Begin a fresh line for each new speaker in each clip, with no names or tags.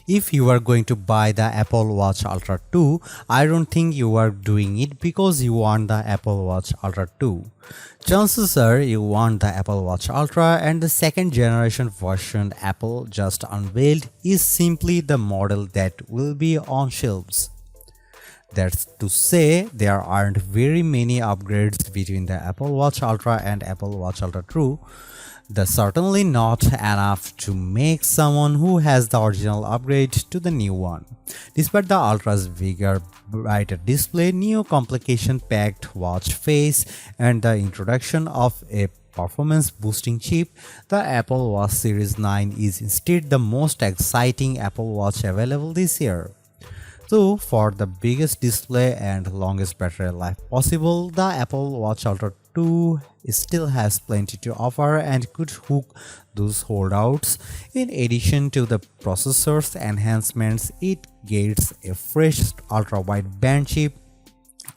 If you are going to buy the Apple Watch Ultra 2, I don't think you are doing it because you want the Apple Watch Ultra 2. Chances are you want the Apple Watch Ultra, and the second generation version Apple just unveiled is simply the model that will be on shelves. That's to say, there aren't very many upgrades between the Apple Watch Ultra and Apple Watch Ultra 2. That's certainly not enough to make someone who has the original upgrade to the new one. Despite the Ultra's bigger, brighter display, new complication-packed watch face, and the introduction of a performance-boosting chip, the Apple Watch Series 9 is instead the most exciting Apple Watch available this year. So, for the biggest display and longest battery life possible, the Apple Watch Ultra 2 still has plenty to offer and could hook those holdouts. In addition to the processor's enhancements, it gets a fresh ultra-wide band chip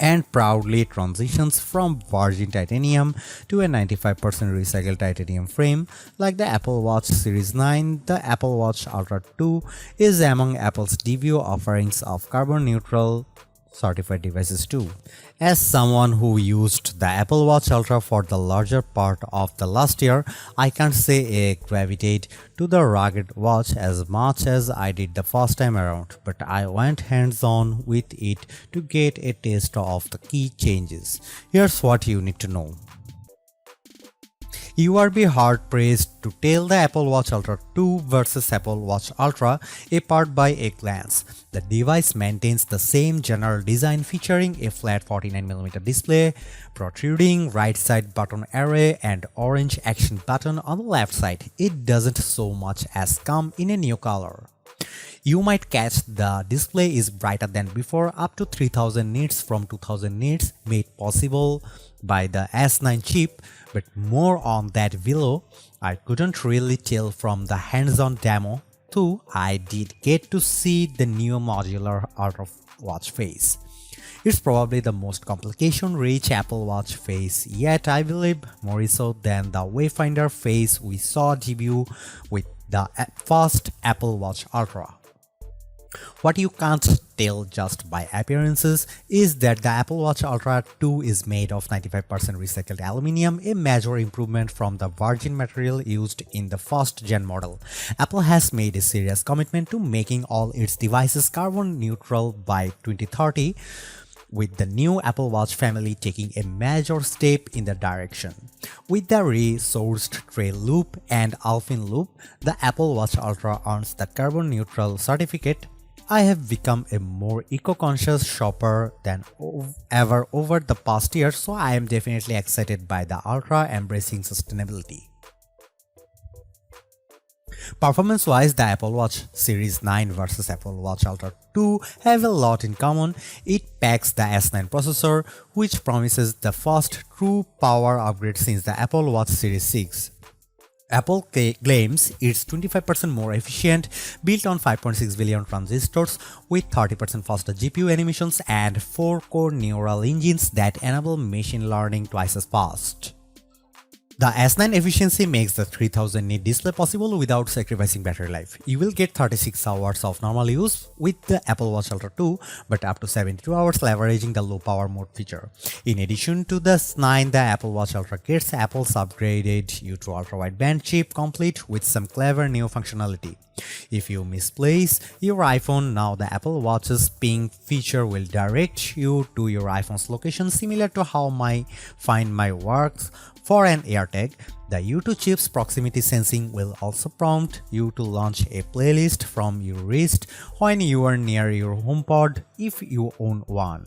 and proudly transitions from virgin titanium to a 95% recycled titanium frame. Like the Apple Watch Series 9, the Apple Watch Ultra 2 is among Apple's debut offerings of carbon neutral certified devices too. As someone who used the Apple Watch Ultra for the larger part of the last year, I can't say I gravitate to the rugged watch as much as I did the first time around, but I went hands-on with it to get a taste of the key changes. Here's what you need to know. You will be hard-pressed to tell the Apple Watch Ultra 2 versus Apple Watch Ultra apart by a glance. The device maintains the same general design featuring a flat 49mm display, protruding right side button array, and orange action button on the left side. It doesn't so much as come in a new color. You might catch the display is brighter than before, up to 3000 nits from 2000 nits, made possible by the S9 chip, but more on that below. I couldn't really tell from the hands-on demo, though I did get to see the new modular Ultra Watch face. It's probably the most complication-rich Apple Watch face yet, I believe, more so than the Wayfinder face we saw debut with the first Apple Watch Ultra. What you can't tell just by appearances is that the Apple Watch Ultra 2 is made of 95% recycled aluminium, a major improvement from the virgin material used in the first gen model. Apple has made a serious commitment to making all its devices carbon neutral by 2030, with the new Apple Watch family taking a major step in the direction. With the resourced Trail Loop and Alpine Loop, the Apple Watch Ultra earns the carbon neutral certificate. I have become a more eco-conscious shopper than ever over the past year, so I am definitely excited by the Ultra embracing sustainability. Performance-wise, the Apple Watch Series 9 versus Apple Watch Ultra 2 have a lot in common. It packs the S9 processor, which promises the first true power upgrade since the Apple Watch Series 6. Apple claims it's 25% more efficient, built on 5.6 billion transistors with 30% faster GPU animations and 4-core neural engines that enable machine learning twice as fast. The S9 efficiency makes the 3000 nit display possible without sacrificing battery life. You will get 36 hours of normal use with the Apple Watch Ultra 2, but up to 72 hours leveraging the low power mode feature. In addition to the S9, the Apple Watch Ultra gets Apple's upgraded U2 ultra-wideband chip complete with some clever new functionality. If you misplace your iPhone, now the Apple Watch's ping feature will direct you to your iPhone's location, similar to how my Find My works for an AirTag. The U2 chip's proximity sensing will also prompt you to launch a playlist from your wrist when you are near your HomePod if you own one.